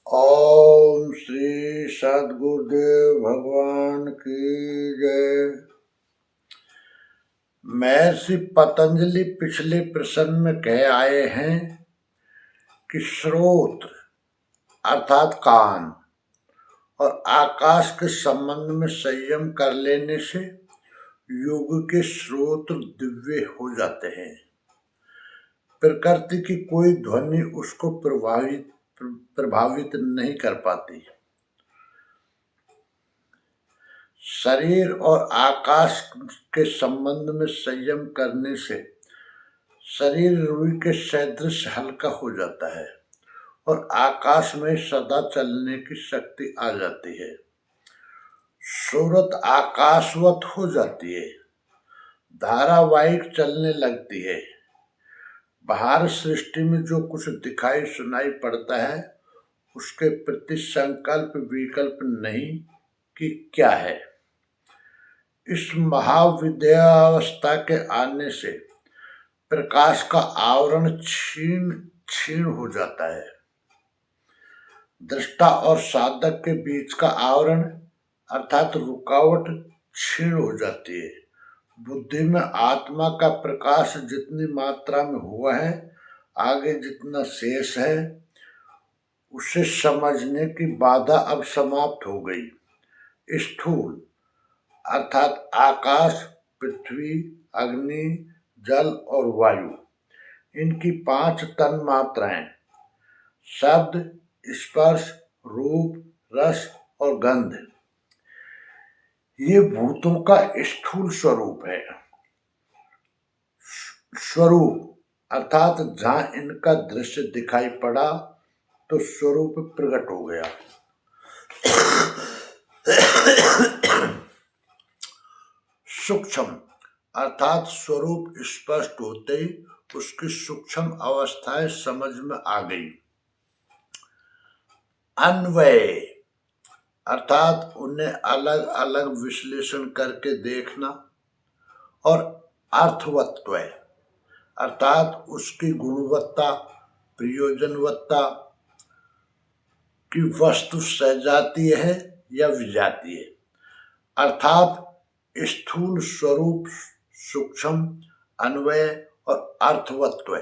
ओम श्री सद्गुरुदेव भगवान की जय। महर्षि पतंजलि पिछले प्रश्न में कह आए हैं कि स्रोत अर्थात कान और आकाश के संबंध में संयम कर लेने से योग के स्रोत दिव्य हो जाते हैं। प्रकृति की कोई ध्वनि उसको प्रभावित नहीं कर पाती। शरीर और आकाश के संबंध में संयम करने से शरीर रुई के सदृश हल्का हो जाता है और आकाश में सदा चलने की शक्ति आ जाती है। सूरत आकाशवत हो जाती है, धारावाहिक चलने लगती है। बाहर सृष्टि में जो कुछ दिखाई सुनाई पड़ता है उसके प्रति संकल्प विकल्प नहीं कि क्या है। इस महाविद्यावस्था के आने से प्रकाश का आवरण क्षीण हो जाता है। दृष्टा और साधक के बीच का आवरण अर्थात रुकावट क्षीण हो जाती है। बुद्धि में आत्मा का प्रकाश जितनी मात्रा में हुआ है, आगे जितना शेष है, उसे समझने की बाधा अब समाप्त हो गई। स्थूल अर्थात आकाश, पृथ्वी, अग्नि, जल और वायु, इनकी 5 तन मात्राएं शब्द, स्पर्श, रूप, रस और गंध, ये भूतों का स्थूल स्वरूप है। स्वरूप अर्थात जहां इनका दृश्य दिखाई पड़ा तो स्वरूप प्रकट हो गया। सूक्ष्म अर्थात स्वरूप स्पष्ट होते ही उसकी सूक्ष्म अवस्थाएं समझ में आ गई। अन्वय अर्थात उन्हें अलग अलग विश्लेषण करके देखना और अर्थवत्व अर्थात उसकी गुणवत्ता, प्रयोजनवत्ता की वस्तु सजातीय है या विजातीय, अर्थात स्थूल स्वरूप, सूक्ष्म, अन्वय और अर्थवत्व,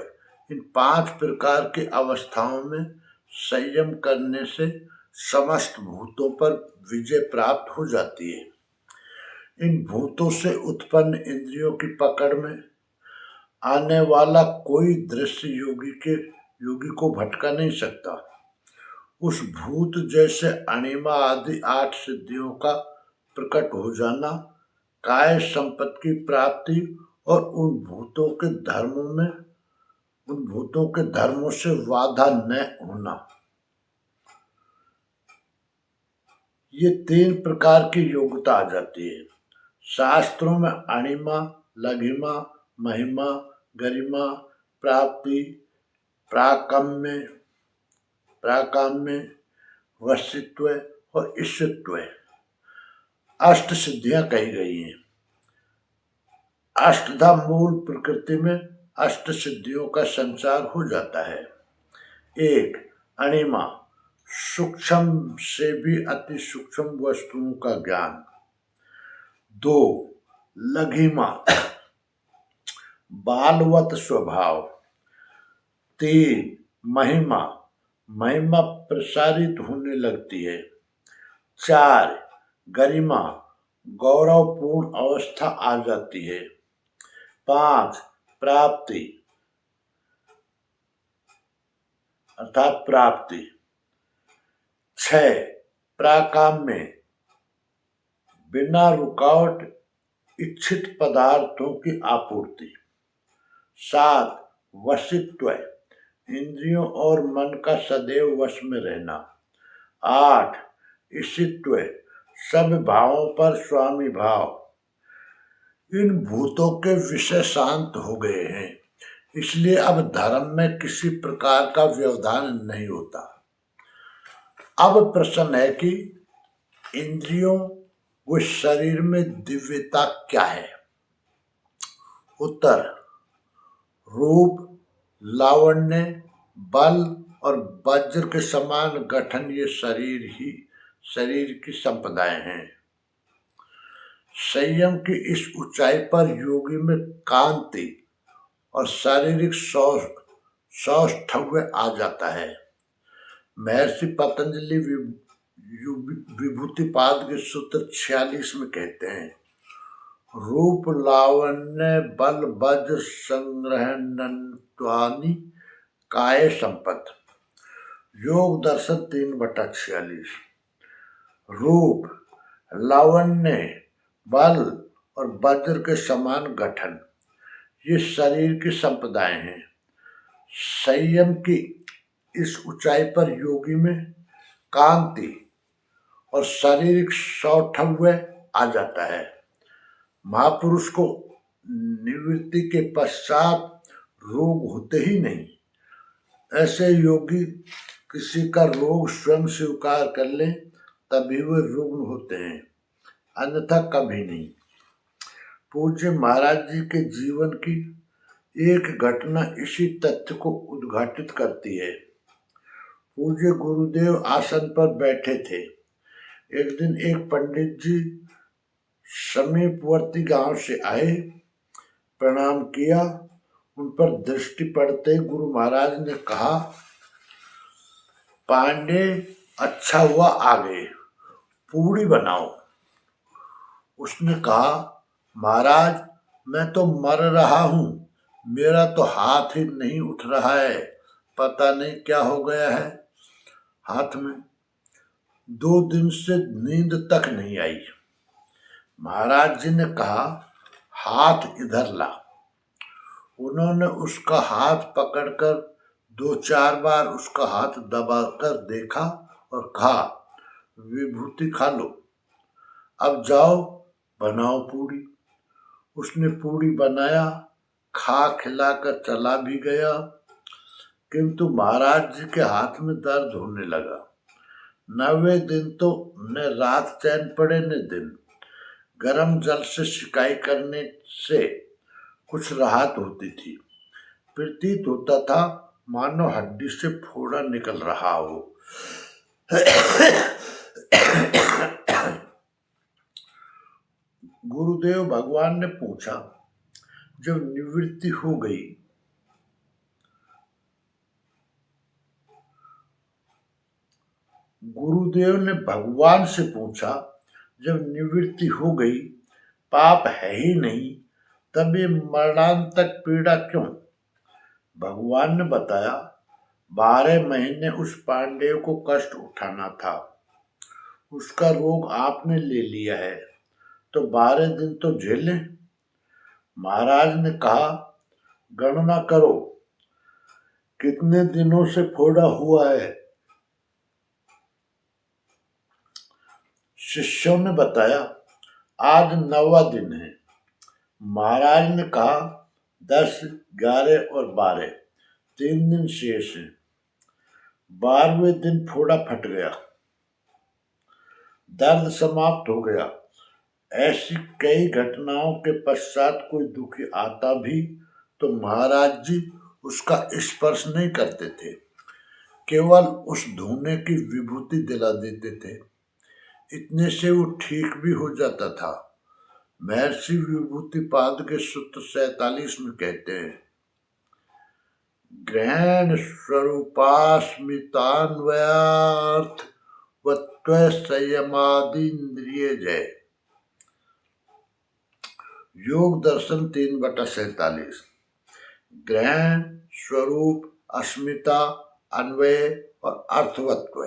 इन 5 प्रकार की अवस्थाओं में संयम करने से समस्त भूतों पर विजय प्राप्त हो जाती है। इन भूतों से उत्पन्न इंद्रियों की पकड़ में आने वाला कोई दृश्य योगी को भटका नहीं सकता। उस भूत जैसे अणिमा आदि 8 सिद्धियों का प्रकट हो जाना, काय संपत्ति की प्राप्ति और उन भूतों के धर्मों से बाधा न होना, ये 3 प्रकार की योग्यता आ जाती है। शास्त्रों में अणिमा, लघिमा, महिमा, गरिमा, प्राप्ति, प्राकाम्य, वशित्व और ईश्वरत्व 8 सिद्धियां कही गई हैं। अष्टधा मूल प्रकृति में 8 सिद्धियों का संचार हो जाता है। 1. अणिमा, सूक्ष्म से भी अति सूक्ष्म वस्तुओं का ज्ञान। 2. लघिमा, बालवत स्वभाव। 3. महिमा प्रसारित होने लगती है। 4. गरिमा, गौरवपूर्ण अवस्था आ जाती है। 5. प्राप्ति अर्थात प्राप्ति। 6. प्राकाम्य, बिना रुकावट इच्छित पदार्थों की आपूर्ति। 7. वशित्व, इंद्रियों और मन का सदैव वश में रहना। 8. ईशित्व, सब भावों पर स्वामी भाव। इन भूतों के विषय शांत हो गए हैं, इसलिए अब धर्म में किसी प्रकार का व्यवधान नहीं होता। अब प्रश्न है कि इंद्रियों व शरीर में दिव्यता क्या है? उत्तर: रूप, लावण्य, बल और वज्र के समान गठन ये शरीर की संपदाएं हैं। संयम की इस ऊंचाई पर योगी में कांति और शारीरिक सौष्ठव्य आ जाता है। महर्षि पतंजलि विभूतिपाद के सूत्र 46 में कहते हैं, रूप लावण्य बल वज्र संग्रहणत्वानि काय संपत्। योग दर्शन 3/46। रूप, लावण्य, बल और वज्र के समान गठन ये शरीर की संपदाएं हैं। संयम की इस ऊंचाई पर योगी में कांति और शारीरिक सौष्ठव्य आ जाता है। महापुरुष को निवृत्ति के पश्चात रोग होते ही नहीं। ऐसे योगी किसी का रोग स्वयं स्वीकार कर लें तभी वे रुग्ण होते हैं, अन्यथा कभी नहीं। पूज्य महाराज जी के जीवन की एक घटना इसी तथ्य को उद्घाटित करती है। पूज्य गुरुदेव आसन पर बैठे थे। एक दिन एक पंडित जी समीपवर्ती गांव से आए, प्रणाम किया। उन पर दृष्टि पड़ते गुरु महाराज ने कहा, पांडे अच्छा हुआ आ गए, पूड़ी बनाओ। उसने कहा, महाराज मैं तो मर रहा हूँ, मेरा तो हाथ ही नहीं उठ रहा है, पता नहीं क्या हो गया है हाथ में। 2 दिन से नींद तक नहीं आई। महाराज जी ने कहा, हाथ इधर ला। उन्होंने उसका हाथ पकड़कर 2-4 बार उसका हाथ दबाकर देखा और कहा, विभूति खा लो, अब जाओ बनाओ पूड़ी। उसने पूड़ी बनाया, खा खिलाकर चला भी गया, किंतु महाराज जी के हाथ में दर्द होने लगा। 9वें दिन तो न रात चैन पड़े न दिन। गर्म जल से सिकाई करने से कुछ राहत होती थी। प्रतीत होता था मानो हड्डी से फोड़ा निकल रहा हो। गुरुदेव भगवान ने पूछा, जब निवृत्ति हो गई गुरुदेव ने भगवान से पूछा, जब निवृत्ति हो गई, पाप है ही नहीं, तब ये मरणांतक पीड़ा क्यों? भगवान ने बताया, 12 महीने उस पांडेय को कष्ट उठाना था। उसका रोग आपने ले लिया है, तो 12 दिन तो झेलें। महाराज ने कहा, गणना करो कितने दिनों से फोड़ा हुआ है। शिष्यों ने बताया, आज 9वां दिन है। महाराज ने कहा, 10, 11 और 12, 3 दिन शेष हैं। 12वें दिन फोड़ा फट गया, दर्द समाप्त हो गया। ऐसी कई घटनाओं के पश्चात कोई दुखी आता भी तो महाराज जी उसका स्पर्श नहीं करते थे, केवल उस धोने की विभूति दिला देते थे। इतने से वो ठीक भी हो जाता था। महर्षि विभूतिपाद के सूत्र 47 में कहते हैं, ग्रहण स्वरूपास्मितान्वयार्थ वत्व संयमादिन्द्रिय जय। योग दर्शन 3/47। ग्रहण, स्वरूप, अस्मिता, अन्वय और अर्थवत्व,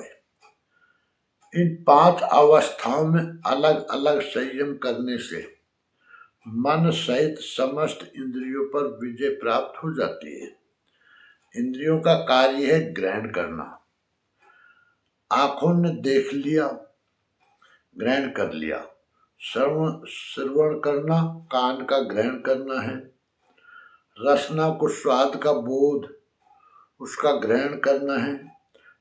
इन 5 अवस्थाओं में अलग अलग संयम करने से मन सहित समस्त इंद्रियों पर विजय प्राप्त हो जाती है। इंद्रियों का कार्य है ग्रहण करना। आंखों ने देख लिया, ग्रहण कर लिया। श्रवण करना, कान का ग्रहण करना है। रसना को स्वाद का बोध, उसका ग्रहण करना है।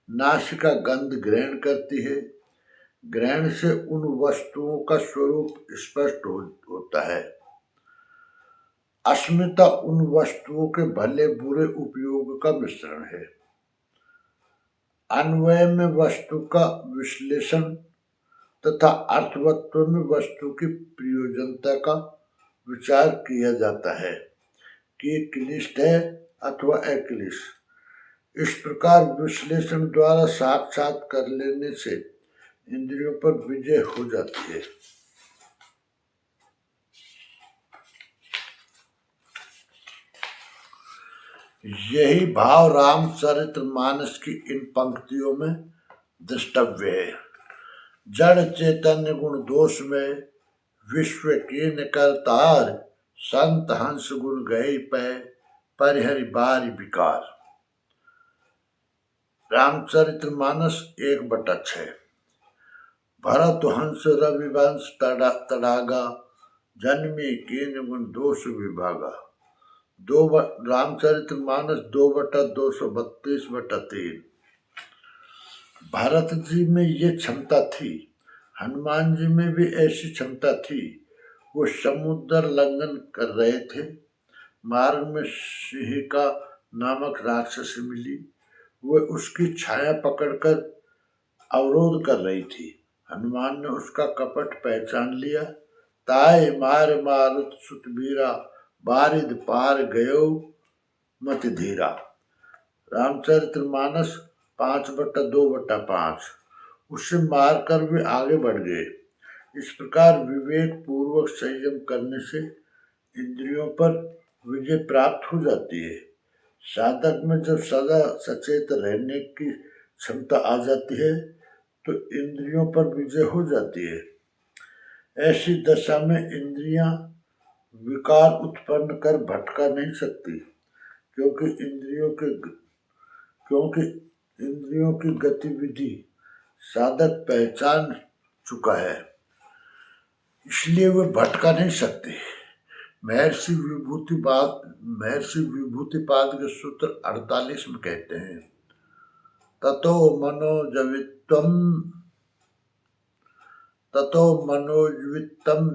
नासिका गंध ग्रहण करती है। ग्रहण से उन वस्तुओं का स्वरूप स्पष्ट होता है। अस्मिता उन वस्तुओं के भले बुरे उपयोग का मिश्रण है। अन्वय में वस्तु का विश्लेषण तथा अर्थवत्व में वस्तु की प्रयोजनता का विचार किया जाता है कि क्लिष्ट है अथवा अक्लिष्ट। इस प्रकार विश्लेषण द्वारा साक्षात कर लेने से इंद्रियों पर विजय हो जाती है। यही भाव रामचरितमानस की इन पंक्तियों में द्रष्टव्य है। जड़ चैतन्य गुण दोष में विश्व कीन करतार, संत हंस गुण गए पै परिहरि बारी विकार। रामचरितमानस 1/6। भरत हंस रविवंश तड़ागा, जन्मे कीन गुण दोष विभागा। रामचरितमानस 2/232/3। भरत जी में ये क्षमता थी, हनुमान जी में भी ऐसी क्षमता थी। वो समुद्र लंघन कर रहे थे, मार्ग में सिंहिका नामक राक्षस मिली, वो उसकी छाया पकड़कर अवरोध कर रही थी। हनुमान ने उसका कपट पहचान लिया। ताय मार मारुत सुतबीरा, बारिद पार गयो मत धीरा। रामचरितमानस 5/2/5। उससे मारकर वे आगे बढ़ गए। इस प्रकार विवेक पूर्वक संयम करने से इंद्रियों पर विजय प्राप्त हो जाती है। साधक में जब सदा सचेत रहने की क्षमता आ जाती है तो इंद्रियों पर विजय हो जाती है। ऐसी दशा में इंद्रियां विकार उत्पन्न कर भटका नहीं सकती, क्योंकि इंद्रियों की गतिविधि साधक पहचान चुका है, इसलिए वे भटका नहीं सकते। महर्षि विभूतिपाद के सूत्र 48 में कहते हैं, ततो मनोजवित्तम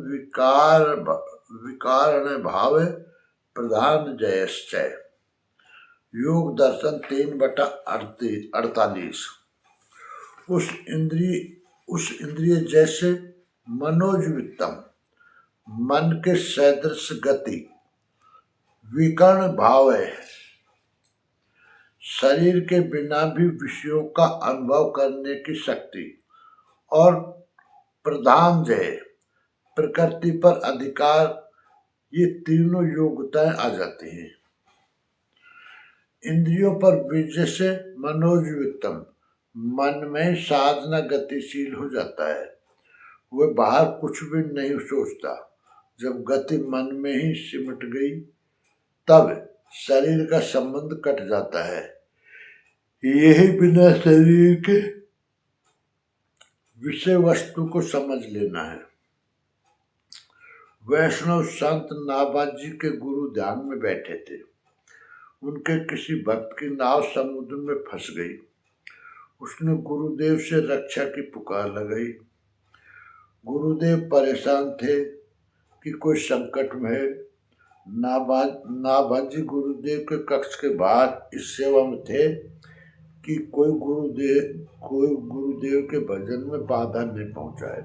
विकारण भाव प्रधान जयश्चय। योग दर्शन 3/48। उस इंद्रिय जैसे मनोजवित्तम, मन के सदृश गति, विकर्ण भाव है, शरीर के बिना भी विषयों का अनुभव करने की शक्ति, और प्रधान जय, प्रकृति पर अधिकार, ये तीनों योग्यताएं आ जाती हैं। इंद्रियों पर विजय से मनोजवित्तम, मन में साधना गतिशील हो जाता है। वह बाहर कुछ भी नहीं सोचता। जब गति मन में ही सिमट गई तब शरीर का संबंध कट जाता है। यही बिना शरीर के विषय वस्तु को समझ लेना है। वैष्णव संत नाभाजी के गुरु ध्यान में बैठे थे। उनके किसी भक्त की नाव समुद्र में फंस गई। उसने गुरुदेव से रक्षा की पुकार लगाई। गुरुदेव परेशान थे कि कोई संकट में है। नाभाजी गुरुदेव के कक्ष के बाहर इस सेवा में थे कि कोई गुरुदेव के भजन में बाधा नहीं पहुंचाए।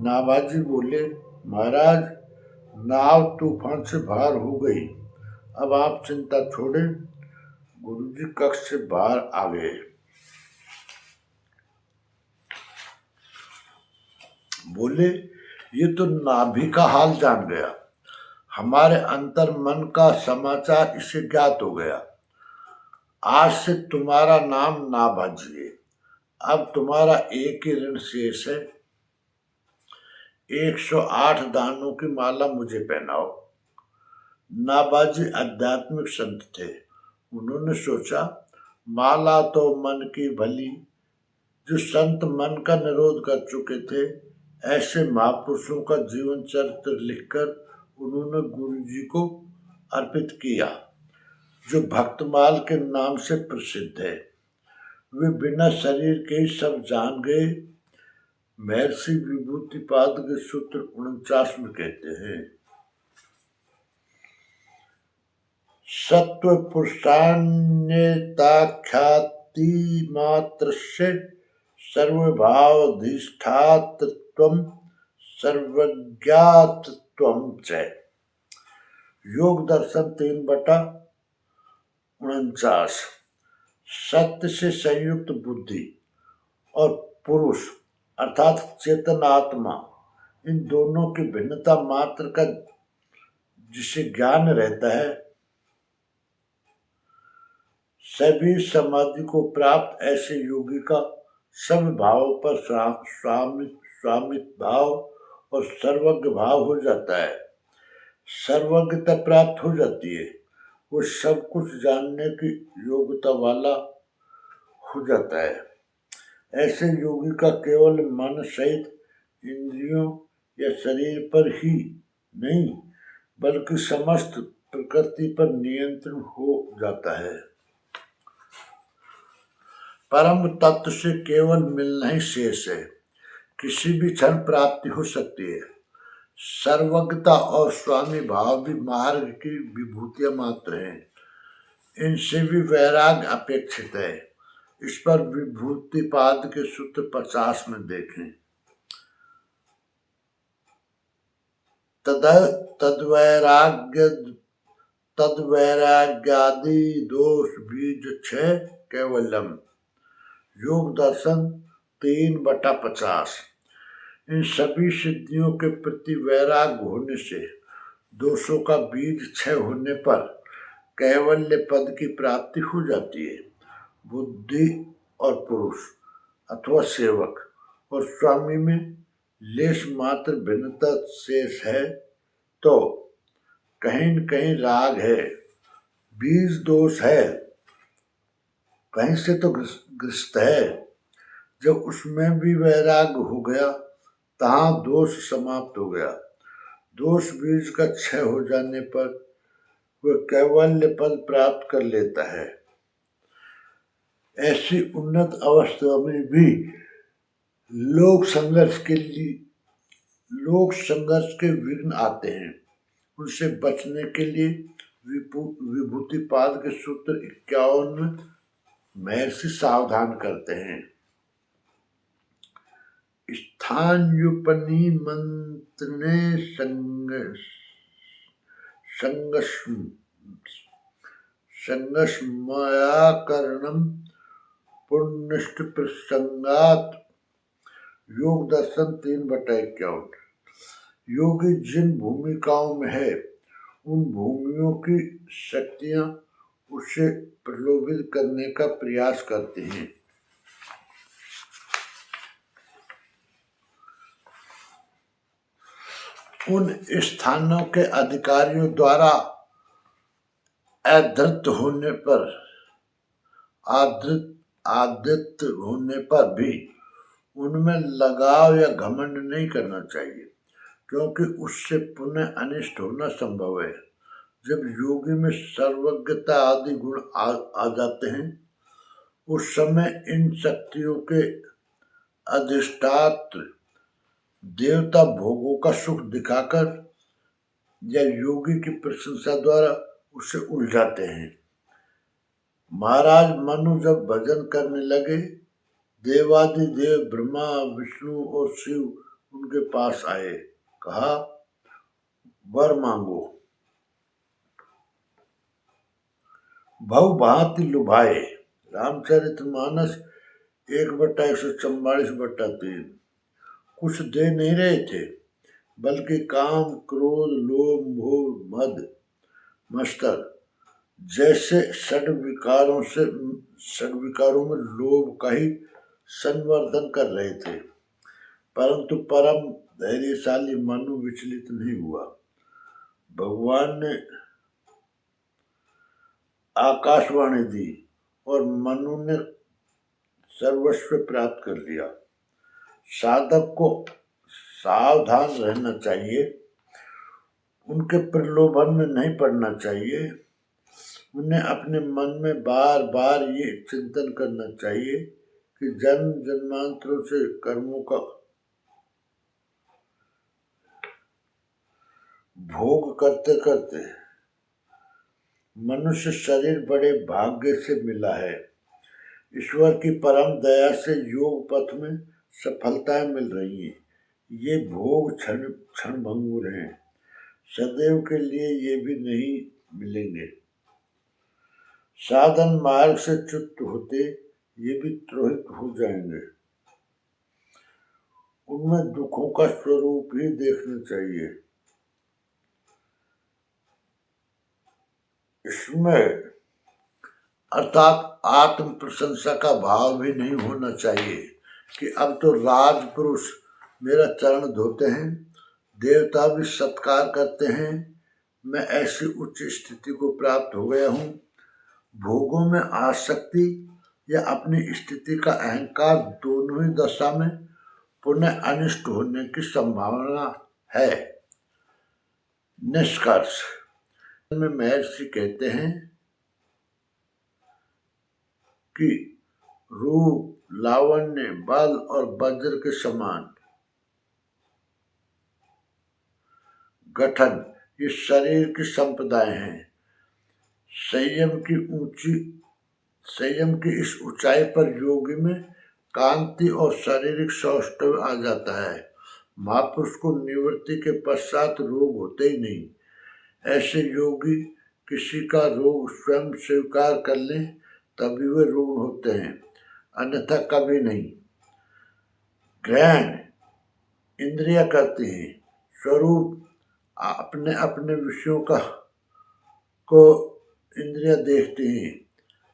नाभाजी बोले, महाराज, नाव तूफान से बाहर हो गई, अब आप चिंता छोड़ें। गुरुजी कक्ष से बाहर आ गए। बोले, ये तो नाभि का हाल जान गया, हमारे अंतर मन का समाचार इसे ज्ञात हो गया। आज से तुम्हारा नाम नाभाजी है। अब तुम्हारा एक ही ऋण शेष है, 108 दानों की माला मुझे पहनाओ। नाभाजी आध्यात्मिक संत थे। उन्होंने सोचा, माला तो मन की भली। जो संत मन का निरोध कर चुके थे, ऐसे महापुरुषों का जीवन चरित्र लिखकर उन्होंने गुरुजी को अर्पित किया, जो भक्तमाल के नाम से प्रसिद्ध है। वे बिना शरीर के ही सब जान गए। महर्षि विभूतिपाद के सूत्र 49 में कहते हैं, सत्व पुरुषान्यताख्यात्य प्राप्ति मात्रस्य सर्वभावाधिष्ठातृत्वं सर्वज्ञातृत्वं च। योग दर्शन 3/49। सत्य से संयुक्त बुद्धि और पुरुष अर्थात चेतन आत्मा, इन दोनों की भिन्नता मात्र का जिसे ज्ञान रहता है, सभी समाधि को प्राप्त ऐसे योगी का सब भावों पर स्वामित्व भाव और सर्वज्ञ भाव हो जाता है, सर्वज्ञता प्राप्त हो जाती है, वो सब कुछ जानने की योग्यता वाला हो जाता है। ऐसे योगी का केवल मन सहित इंद्रियों या शरीर पर ही नहीं बल्कि समस्त प्रकृति पर नियंत्रण हो जाता है। परम तत्व से केवल मिलना ही शेष है, किसी भी क्षण प्राप्ति हो सकती है। सर्वज्ञता और स्वामी भाव भी मार्ग की विभूतियां मात्र हैं, इनसे भी वैराग्य अपेक्षित है। इस पर विभूतिपाद के सूत्र 50 में देखें। तद्वैराग्यादि दोष बीज 6 कैवल्यम। योग दर्शन 3/50। इन सभी सिद्धियों के प्रति वैराग्य होने से दोषों का बीज क्षय होने पर कैवल्य पद की प्राप्ति हो जाती है। बुद्धि और पुरुष अथवा सेवक और स्वामी में लेश मात्र भिन्नता शेष है तो कहीं न कहीं राग है, बीज दोष है, कहीं से तो ग्रस्त है। जब उसमें भी वैराग्य हो गया तहाँ दोष समाप्त हो गया। दोष बीज का क्षय हो जाने पर वह कैवल्य पद प्राप्त कर लेता है। ऐसी उन्नत अवस्था में भी लोक संघर्ष के विघ्न आते हैं। उनसे बचने के लिए विभूतिपाद के सूत्र 51 में महर्षि सावधान करते हैं। स्थानयुपनिमंत्रणे संगस्मयाकरणं पुण्यष्ट प्रसंगात। योग दर्शन 3/51। योगी जिन भूमिकाओं में है उन भूमियों की शक्तियां उसे प्रलोभित करने का प्रयास करते हैं। उन स्थानों के अधिकारियों द्वारा आदृत होने पर भी उनमें लगाव या घमंड नहीं करना चाहिए, क्योंकि उससे पुनः अनिष्ट होना संभव है। जब योगी में सर्वज्ञता आदि गुण आ जाते हैं उस समय इन शक्तियों के अधिष्ठात्र देवता भोगों का सुख दिखाकर या योगी की प्रशंसा द्वारा उसे उलझाते हैं। महाराज मनु जब भजन करने लगे, देवादिदेव ब्रह्मा विष्णु और शिव उनके पास आए, कहा वर मांगो। भव भांति लुभाए। रामचरितमानस 1/144/3। कुछ दे नहीं रहे थे, बल्कि काम, क्रोध, लोभ, मोह, मद, मत्सर जैसे षड विकारों में लोभ का ही संवर्धन कर रहे थे। परंतु परम धैर्यशाली मनु विचलित नहीं हुआ। भगवान ने आकाशवाणी दी और मनु ने सर्वस्व प्राप्त कर लिया। साधक को सावधान रहना चाहिए, उनके प्रलोभन में नहीं पड़ना चाहिए। उन्हें अपने मन में बार बार ये चिंतन करना चाहिए कि जन्म जन्मांतरों से कर्मों का भोग करते करते मनुष्य शरीर बड़े भाग्य से मिला है। ईश्वर की परम दया से योग पथ में सफलताएं मिल रही हैं। ये भोग क्षणभंगुर हैं, सदैव के लिए ये भी नहीं मिलेंगे। साधन मार्ग से च्युत होते ये भी त्रोहित हो जाएंगे। उनमें दुखों का स्वरूप ही देखना चाहिए। इसमें अर्थात आत्म प्रशंसा का भाव भी नहीं होना चाहिए कि अब तो राजपुरुष मेरा चरण धोते हैं, देवता भी सत्कार करते हैं, मैं ऐसी उच्च स्थिति को प्राप्त हो गया हूँ। भोगों में आसक्ति या अपनी स्थिति का अहंकार दोनों ही दशा में पुनः अनिष्ट होने की संभावना है। निष्कर्ष में महर्षि कहते हैं कि रूप, लावण्य, बल और वज्र के समान गठन ये शरीर की संपदाएं हैं। संयम की इस ऊंचाई पर योगी में कांति और शारीरिक सौष्ठव आ जाता है। महापुरुष को निवृत्ति के पश्चात रोग होते ही नहीं। ऐसे योगी किसी का रोग स्वयं स्वीकार कर लें तभी वे ऋण होते हैं, अन्यथा कभी नहीं। ग्रहण इंद्रिया करती हैं, स्वरूप अपने अपने विषयों को इंद्रिया देखती हैं।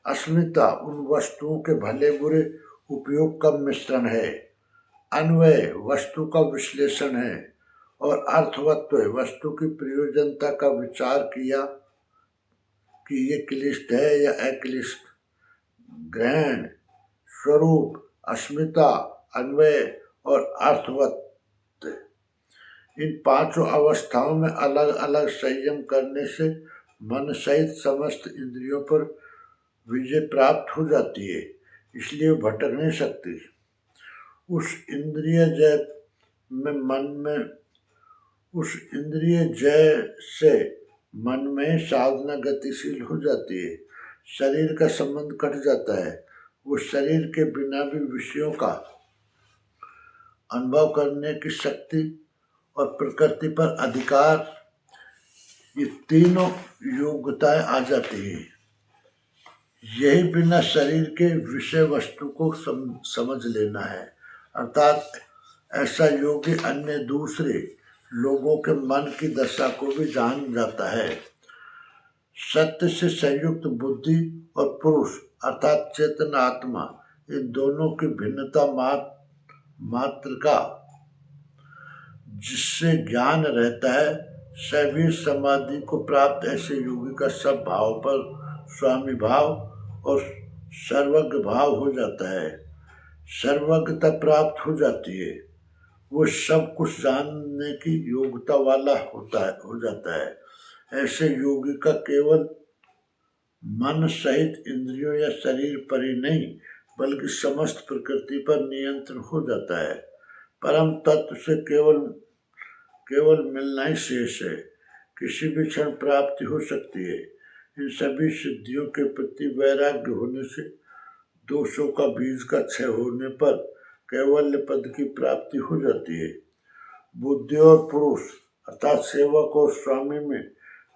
अस्मिता उन वस्तुओं के भले बुरे उपयोग का मिश्रण है। अन्वय वस्तु का विश्लेषण है और अर्थवत्व वस्तु की प्रयोजनता का विचार किया कि ये क्लिष्ट है या अक्लिष्ट। ग्रहण, स्वरूप, अस्मिता, अन्वय और अर्थवत्व इन पांचों अवस्थाओं में अलग अलग संयम करने से मन सहित समस्त इंद्रियों पर विजय प्राप्त हो जाती है, इसलिए भटक नहीं सकती। उस इंद्रिय जय से मन में साधना गतिशील हो जाती है, शरीर का संबंध कट जाता है। वो शरीर के बिना भी विषयों का अनुभव करने की शक्ति और प्रकृति पर अधिकार, ये तीनों योग्यताएं आ जाती हैं। यही बिना शरीर के विषय वस्तु को समझ लेना है। अर्थात ऐसा योगी अन्य दूसरे लोगों के मन की दशा को भी जान जाता है। सत्य से संयुक्त बुद्धि और पुरुष अर्थात चेतन आत्मा, इन दोनों की भिन्नता मात्र का जिससे ज्ञान रहता है, सभी समाधि को प्राप्त ऐसे योगी का सब भाव पर स्वामी भाव और सर्वज्ञ भाव हो जाता है, सर्वज्ञता प्राप्त हो जाती है। वो सब कुछ जानने की योग्यता वाला हो जाता है। ऐसे योगी का केवल मन सहित इंद्रियों या शरीर पर ही नहीं बल्कि समस्त प्रकृति पर नियंत्रण हो जाता है। परम तत्व से केवल मिलना ही शेष है। किसी भी क्षण प्राप्ति हो सकती है। इन सभी सिद्धियों के प्रति वैराग्य होने से दोषों का बीज का क्षय होने पर कैवल्य पद की प्राप्ति हो जाती है। बुद्धि और पुरुष अर्थात सेवक और स्वामी में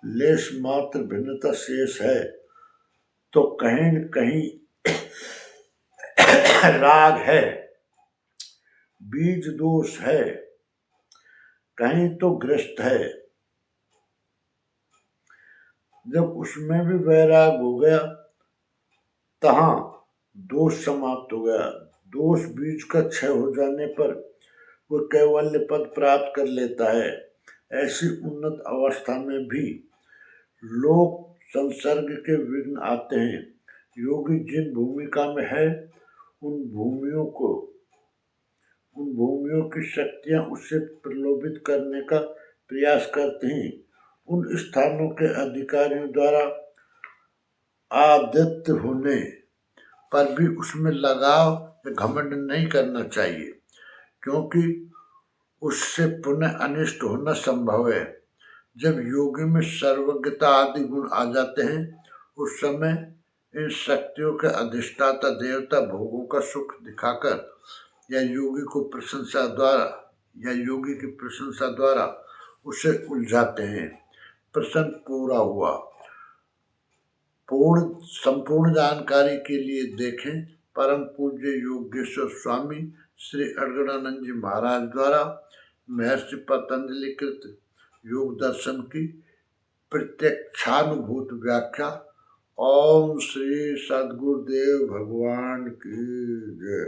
लेश मात्र भिन्नता शेष है तो कहीं न कहीं राग है, बीज दोष है, कहीं तो ग्रस्त है। जब उसमें भी वैराग हो गया तहाँ दोष समाप्त हो गया। दोष बीज का क्षय हो जाने पर वो कैवल्य पद प्राप्त कर लेता है। ऐसी उन्नत अवस्था में भी लोक संसर्ग के विघ्न आते हैं। योगी जिन भूमिका में है उन भूमियों की शक्तियां उससे प्रलोभित करने का प्रयास करते हैं। उन स्थानों के अधिकारियों द्वारा आदित्य होने पर भी उसमें लगाव या घमंड नहीं करना चाहिए, क्योंकि उससे पुनः अनिष्ट होना संभव है। जब योगी में सर्वज्ञता आदि गुण आ जाते हैं उस समय इन शक्तियों के अधिष्ठाता देवता भोगों का सुख दिखाकर या योगी की प्रशंसा द्वारा उसे उलझाते हैं। प्रसंग पूरा हुआ। संपूर्ण जानकारी के लिए देखें परम पूज्य योगेश्वर स्वामी श्री अड़गड़ानंद जी महाराज द्वारा महर्षि पतंजलि कृत योग दर्शन की प्रत्यक्षानुभूत व्याख्या। ओम श्री सद्गुरुदेव भगवान की जय।